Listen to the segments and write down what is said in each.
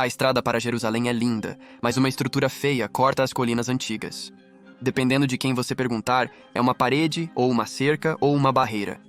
A estrada para Jerusalém é linda, mas uma estrutura feia corta as colinas antigas. Dependendo de quem você perguntar, é uma parede, ou uma cerca, ou uma barreira.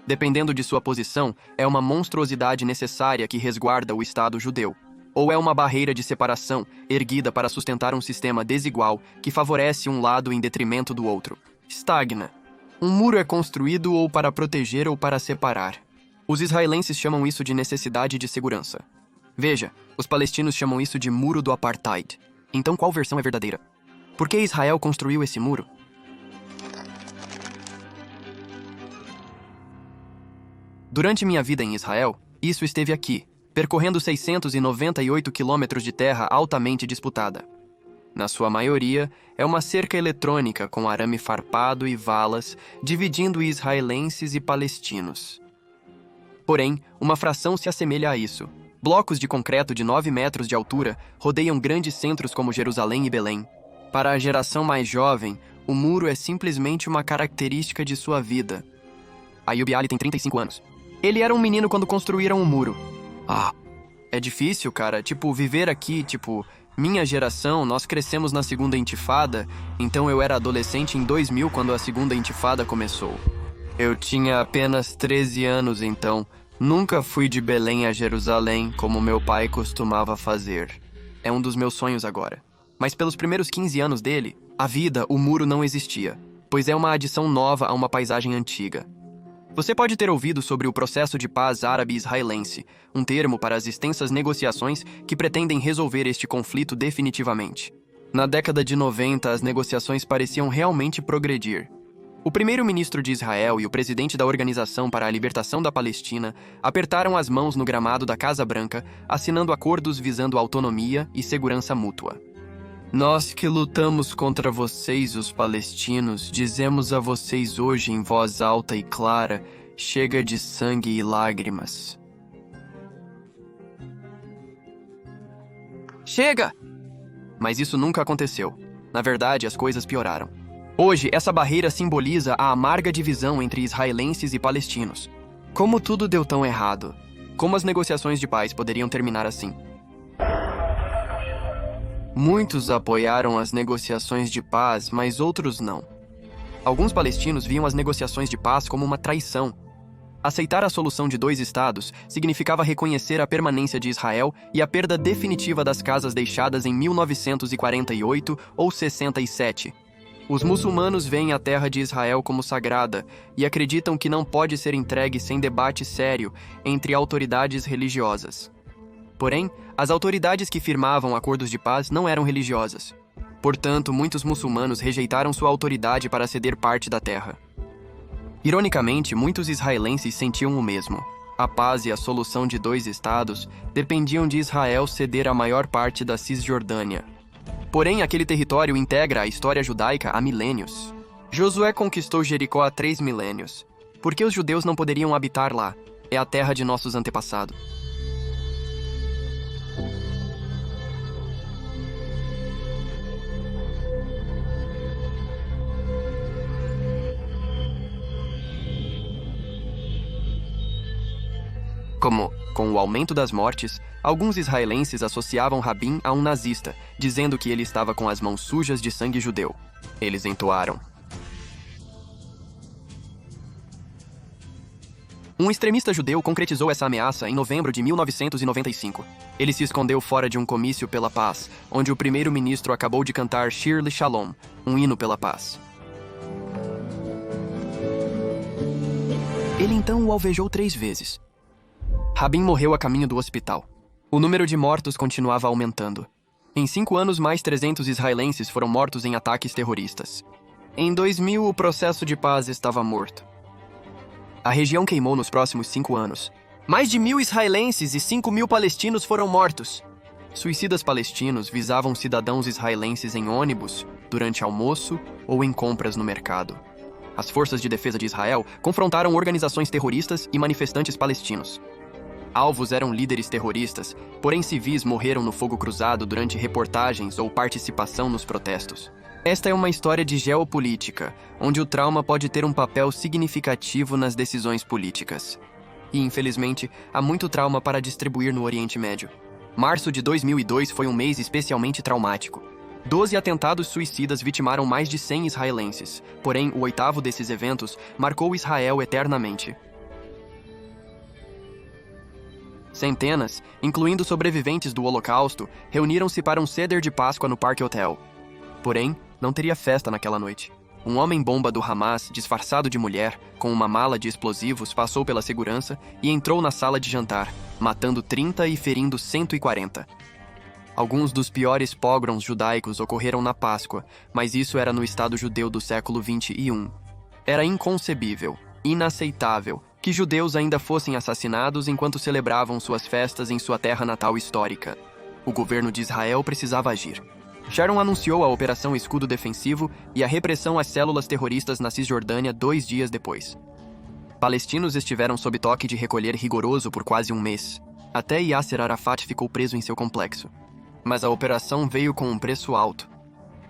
Dependendo de sua posição, é uma monstruosidade necessária que resguarda o Estado judeu. Ou é uma barreira de separação, erguida para sustentar um sistema desigual que favorece um lado em detrimento do outro. Stagna. Um muro é construído ou para proteger ou para separar. Os israelenses chamam isso de necessidade de segurança. Veja, os palestinos chamam isso de muro do apartheid. Então qual versão é verdadeira? Por que Israel construiu esse muro? Durante minha vida em Israel, isso esteve aqui, percorrendo 698 quilômetros de terra altamente disputada. Na sua maioria, é uma cerca eletrônica com arame farpado e valas, dividindo israelenses e palestinos. Porém, uma fração se assemelha a isso. Blocos de concreto de 9 metros de altura rodeiam grandes centros como Jerusalém e Belém. Para a geração mais jovem, o muro é simplesmente uma característica de sua vida. Ayub Ali tem 35 anos. Ele era um menino quando construíram o muro. É difícil, cara. Viver aqui, minha geração, nós crescemos na segunda intifada, então eu era adolescente em 2000 quando a segunda intifada começou. Eu tinha apenas 13 anos então. Nunca fui de Belém a Jerusalém como meu pai costumava fazer. É um dos meus sonhos agora. Mas pelos primeiros 15 anos dele, o muro não existia, pois é uma adição nova a uma paisagem antiga. Você pode ter ouvido sobre o processo de paz árabe-israelense, um termo para as extensas negociações que pretendem resolver este conflito definitivamente. Na década de 90, as negociações pareciam realmente progredir. O primeiro-ministro de Israel e o presidente da Organização para a Libertação da Palestina apertaram as mãos no gramado da Casa Branca, assinando acordos visando autonomia e segurança mútua. Nós que lutamos contra vocês, os palestinos, dizemos a vocês hoje em voz alta e clara, chega de sangue e lágrimas. Chega! Mas isso nunca aconteceu. Na verdade, as coisas pioraram. Hoje, essa barreira simboliza a amarga divisão entre israelenses e palestinos. Como tudo deu tão errado? Como as negociações de paz poderiam terminar assim? Muitos apoiaram as negociações de paz, mas outros não. Alguns palestinos viam as negociações de paz como uma traição. Aceitar a solução de 2 estados significava reconhecer a permanência de Israel e a perda definitiva das casas deixadas em 1948 ou 67. Os muçulmanos veem a terra de Israel como sagrada e acreditam que não pode ser entregue sem debate sério entre autoridades religiosas. Porém, as autoridades que firmavam acordos de paz não eram religiosas. Portanto, muitos muçulmanos rejeitaram sua autoridade para ceder parte da terra. Ironicamente, muitos israelenses sentiam o mesmo. A paz e a solução de 2 estados dependiam de Israel ceder a maior parte da Cisjordânia. Porém, aquele território integra a história judaica há milênios. Josué conquistou Jericó há 3 milênios. Por que os judeus não poderiam habitar lá? É a terra de nossos antepassados. Com o aumento das mortes, alguns israelenses associavam Rabin a um nazista, dizendo que ele estava com as mãos sujas de sangue judeu. Eles entoaram. Um extremista judeu concretizou essa ameaça em novembro de 1995. Ele se escondeu fora de um comício pela paz, onde o primeiro-ministro acabou de cantar Shir LeShalom, um hino pela paz. Ele então o alvejou 3 vezes. Rabin morreu a caminho do hospital. O número de mortos continuava aumentando. Em 5 anos, mais 300 israelenses foram mortos em ataques terroristas. Em 2000, o processo de paz estava morto. A região queimou nos próximos 5 anos. Mais de 1.000 israelenses e 5.000 palestinos foram mortos. Suicidas palestinos visavam cidadãos israelenses em ônibus, durante almoço ou em compras no mercado. As forças de defesa de Israel confrontaram organizações terroristas e manifestantes palestinos. Alvos eram líderes terroristas, porém civis morreram no fogo cruzado durante reportagens ou participação nos protestos. Esta é uma história de geopolítica, onde o trauma pode ter um papel significativo nas decisões políticas. E, infelizmente, há muito trauma para distribuir no Oriente Médio. Março de 2002 foi um mês especialmente traumático. 12 atentados suicidas vitimaram mais de 100 israelenses, porém o oitavo desses eventos marcou Israel eternamente. Centenas, incluindo sobreviventes do Holocausto, reuniram-se para um Seder de Páscoa no Parque Hotel. Porém, não teria festa naquela noite. Um homem-bomba do Hamas, disfarçado de mulher, com uma mala de explosivos, passou pela segurança e entrou na sala de jantar, matando 30 e ferindo 140. Alguns dos piores pogroms judaicos ocorreram na Páscoa, mas isso era no Estado judeu do século XXI. Era inconcebível, inaceitável, que judeus ainda fossem assassinados enquanto celebravam suas festas em sua terra natal histórica. O governo de Israel precisava agir. Sharon anunciou a Operação Escudo Defensivo e a repressão às células terroristas na Cisjordânia 2 dias depois. Palestinos estiveram sob toque de recolher rigoroso por quase um mês. Até Yasser Arafat ficou preso em seu complexo. Mas a operação veio com um preço alto.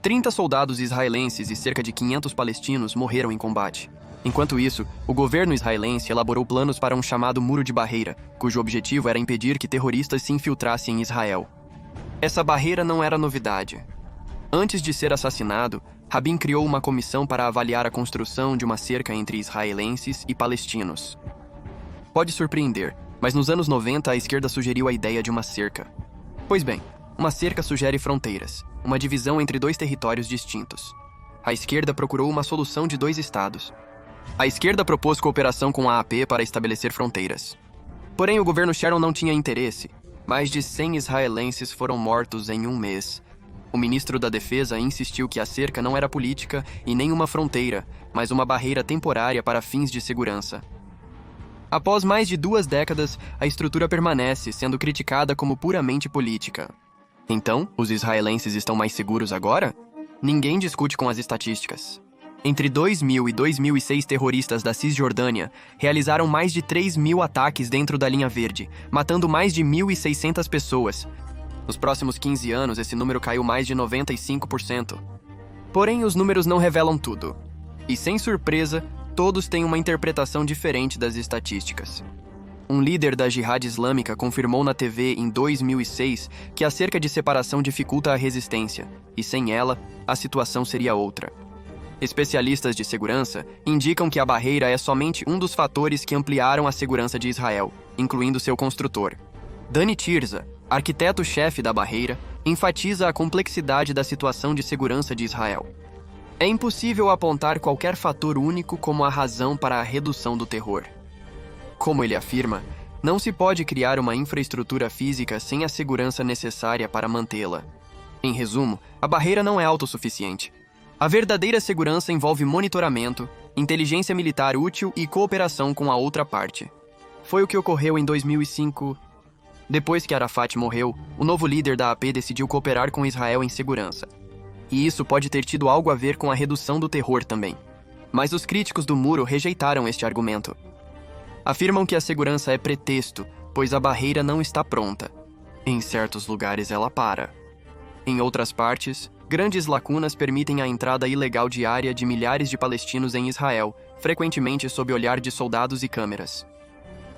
30 soldados israelenses e cerca de 500 palestinos morreram em combate. Enquanto isso, o governo israelense elaborou planos para um chamado Muro de Barreira, cujo objetivo era impedir que terroristas se infiltrassem em Israel. Essa barreira não era novidade. Antes de ser assassinado, Rabin criou uma comissão para avaliar a construção de uma cerca entre israelenses e palestinos. Pode surpreender, mas nos anos 90 a esquerda sugeriu a ideia de uma cerca. Pois bem, uma cerca sugere fronteiras, uma divisão entre dois territórios distintos. A esquerda procurou uma solução de 2 estados. A esquerda propôs cooperação com a AP para estabelecer fronteiras. Porém, o governo Sharon não tinha interesse. Mais de 100 israelenses foram mortos em um mês. O ministro da Defesa insistiu que a cerca não era política e nem uma fronteira, mas uma barreira temporária para fins de segurança. Após mais de 2 décadas, a estrutura permanece, sendo criticada como puramente política. Então, os israelenses estão mais seguros agora? Ninguém discute com as estatísticas. Entre 2000 e 2006, terroristas da Cisjordânia realizaram mais de 3.000 ataques dentro da linha verde, matando mais de 1.600 pessoas. Nos próximos 15 anos, esse número caiu mais de 95%. Porém, os números não revelam tudo. E, sem surpresa, todos têm uma interpretação diferente das estatísticas. Um líder da Jihad Islâmica confirmou na TV em 2006 que a cerca de separação dificulta a resistência, e sem ela, a situação seria outra. Especialistas de segurança indicam que a barreira é somente um dos fatores que ampliaram a segurança de Israel, incluindo seu construtor. Dani Tirza, arquiteto-chefe da barreira, enfatiza a complexidade da situação de segurança de Israel. É impossível apontar qualquer fator único como a razão para a redução do terror. Como ele afirma, não se pode criar uma infraestrutura física sem a segurança necessária para mantê-la. Em resumo, a barreira não é autossuficiente. A verdadeira segurança envolve monitoramento, inteligência militar útil e cooperação com a outra parte. Foi o que ocorreu em 2005. Depois que Arafat morreu, o novo líder da AP decidiu cooperar com Israel em segurança. E isso pode ter tido algo a ver com a redução do terror também. Mas os críticos do muro rejeitaram este argumento. Afirmam que a segurança é pretexto, pois a barreira não está pronta. Em certos lugares ela para. Em outras partes, grandes lacunas permitem a entrada ilegal diária de milhares de palestinos em Israel, frequentemente sob olhar de soldados e câmeras.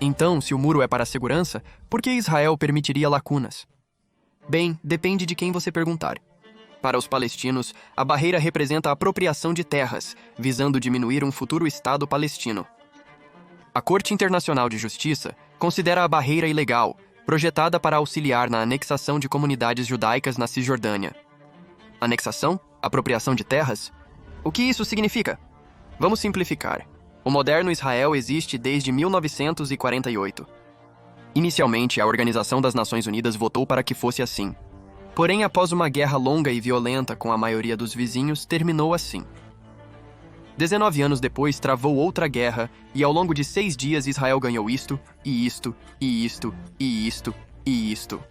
Então, se o muro é para a segurança, por que Israel permitiria lacunas? Bem, depende de quem você perguntar. Para os palestinos, a barreira representa a apropriação de terras, visando diminuir um futuro Estado palestino. A Corte Internacional de Justiça considera a barreira ilegal, projetada para auxiliar na anexação de comunidades judaicas na Cisjordânia. Anexação? Apropriação de terras? O que isso significa? Vamos simplificar. O moderno Israel existe desde 1948. Inicialmente, a Organização das Nações Unidas votou para que fosse assim. Porém, após uma guerra longa e violenta com a maioria dos vizinhos, terminou assim. 19 anos depois, travou outra guerra, e ao longo de 6 dias Israel ganhou isto, e isto, e isto, e isto, e isto.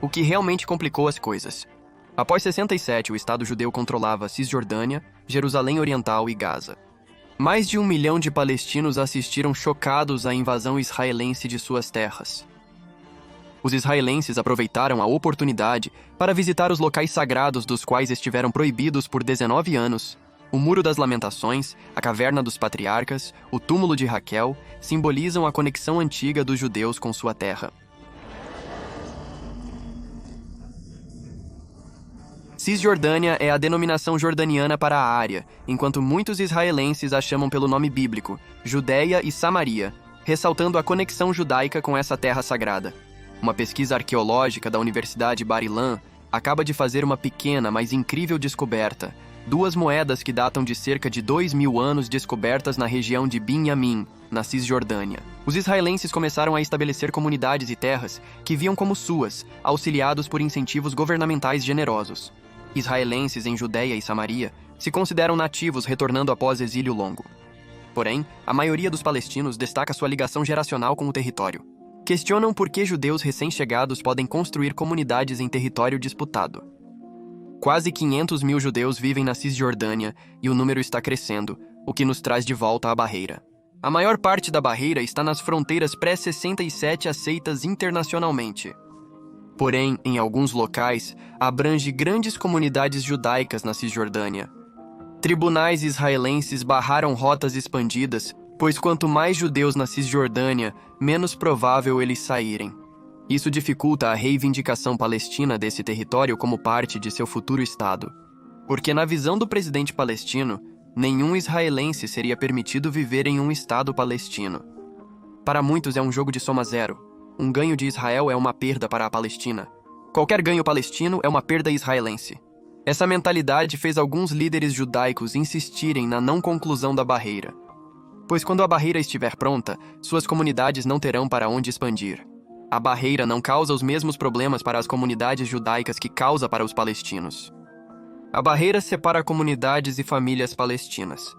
O que realmente complicou as coisas. Após 67, o Estado judeu controlava Cisjordânia, Jerusalém Oriental e Gaza. Mais de 1 milhão de palestinos assistiram chocados à invasão israelense de suas terras. Os israelenses aproveitaram a oportunidade para visitar os locais sagrados dos quais estiveram proibidos por 19 anos. O Muro das Lamentações, a Caverna dos Patriarcas, o Túmulo de Raquel simbolizam a conexão antiga dos judeus com sua terra. Cisjordânia é a denominação jordaniana para a área, enquanto muitos israelenses a chamam pelo nome bíblico, Judéia e Samaria, ressaltando a conexão judaica com essa terra sagrada. Uma pesquisa arqueológica da Universidade Bar-Ilan acaba de fazer uma pequena, mas incrível descoberta: 2 moedas que datam de cerca de 2.000 anos descobertas na região de Binyamin, na Cisjordânia. Os israelenses começaram a estabelecer comunidades e terras que viam como suas, auxiliados por incentivos governamentais generosos. Israelenses em Judéia e Samaria se consideram nativos retornando após exílio longo. Porém, a maioria dos palestinos destaca sua ligação geracional com o território. Questionam por que judeus recém-chegados podem construir comunidades em território disputado. Quase 500.000 judeus vivem na Cisjordânia e o número está crescendo, o que nos traz de volta à barreira. A maior parte da barreira está nas fronteiras pré-67 aceitas internacionalmente. Porém, em alguns locais, abrange grandes comunidades judaicas na Cisjordânia. Tribunais israelenses barraram rotas expandidas, pois quanto mais judeus na Cisjordânia, menos provável eles saírem. Isso dificulta a reivindicação palestina desse território como parte de seu futuro Estado. Porque, na visão do presidente palestino, nenhum israelense seria permitido viver em um Estado palestino. Para muitos é um jogo de soma zero. Um ganho de Israel é uma perda para a Palestina. Qualquer ganho palestino é uma perda israelense. Essa mentalidade fez alguns líderes judaicos insistirem na não conclusão da barreira. Pois quando a barreira estiver pronta, suas comunidades não terão para onde expandir. A barreira não causa os mesmos problemas para as comunidades judaicas que causa para os palestinos. A barreira separa comunidades e famílias palestinas.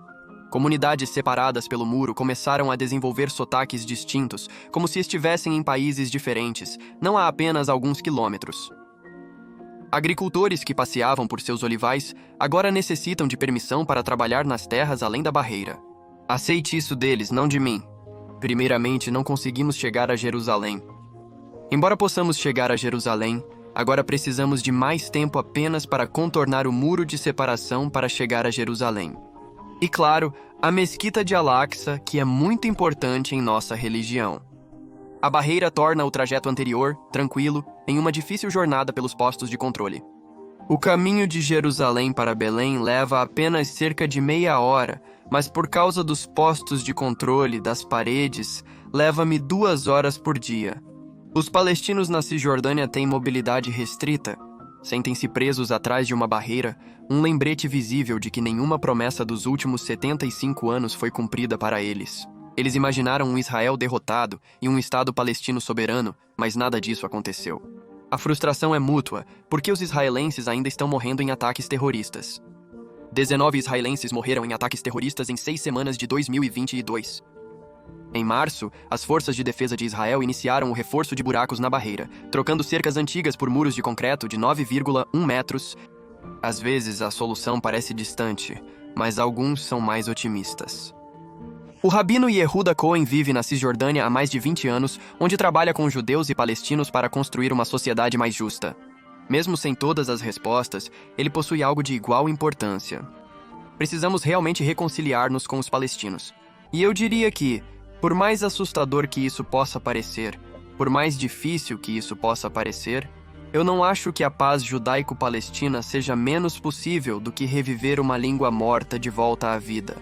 Comunidades separadas pelo muro começaram a desenvolver sotaques distintos, como se estivessem em países diferentes, não há apenas alguns quilômetros. Agricultores que passeavam por seus olivais agora necessitam de permissão para trabalhar nas terras além da barreira. Aceite isso deles, não de mim. Primeiramente, não conseguimos chegar a Jerusalém. Embora possamos chegar a Jerusalém, agora precisamos de mais tempo apenas para contornar o muro de separação para chegar a Jerusalém. E claro, a Mesquita de Al-Aqsa, que é muito importante em nossa religião. A barreira torna o trajeto anterior, tranquilo, em uma difícil jornada pelos postos de controle. O caminho de Jerusalém para Belém leva apenas cerca de meia hora, mas por causa dos postos de controle das paredes, leva-me 2 horas por dia. Os palestinos na Cisjordânia têm mobilidade restrita. Sentem-se presos atrás de uma barreira, um lembrete visível de que nenhuma promessa dos últimos 75 anos foi cumprida para eles. Eles imaginaram um Israel derrotado e um Estado palestino soberano, mas nada disso aconteceu. A frustração é mútua, porque os israelenses ainda estão morrendo em ataques terroristas. 19 israelenses morreram em ataques terroristas em 6 semanas de 2022. Em março, as forças de defesa de Israel iniciaram o reforço de buracos na barreira, trocando cercas antigas por muros de concreto de 9,1 metros. Às vezes, a solução parece distante, mas alguns são mais otimistas. O rabino Yehuda Cohen vive na Cisjordânia há mais de 20 anos, onde trabalha com judeus e palestinos para construir uma sociedade mais justa. Mesmo sem todas as respostas, ele possui algo de igual importância. Precisamos realmente reconciliar-nos com os palestinos. E eu diria que, por mais assustador que isso possa parecer, por mais difícil que isso possa parecer, eu não acho que a paz judaico-palestina seja menos possível do que reviver uma língua morta de volta à vida.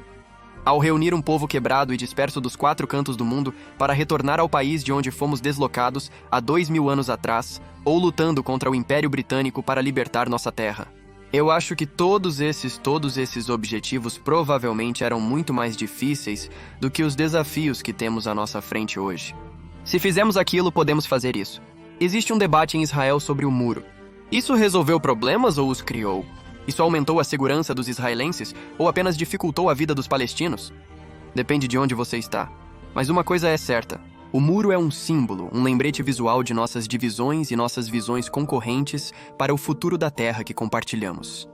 Ao reunir um povo quebrado e disperso dos 4 cantos do mundo para retornar ao país de onde fomos deslocados há 2.000 anos atrás, ou lutando contra o Império Britânico para libertar nossa terra. Eu acho que todos esses objetivos provavelmente eram muito mais difíceis do que os desafios que temos à nossa frente hoje. Se fizermos aquilo, podemos fazer isso. Existe um debate em Israel sobre o muro. Isso resolveu problemas ou os criou? Isso aumentou a segurança dos israelenses ou apenas dificultou a vida dos palestinos? Depende de onde você está. Mas uma coisa é certa. O muro é um símbolo, um lembrete visual de nossas divisões e nossas visões concorrentes para o futuro da terra que compartilhamos.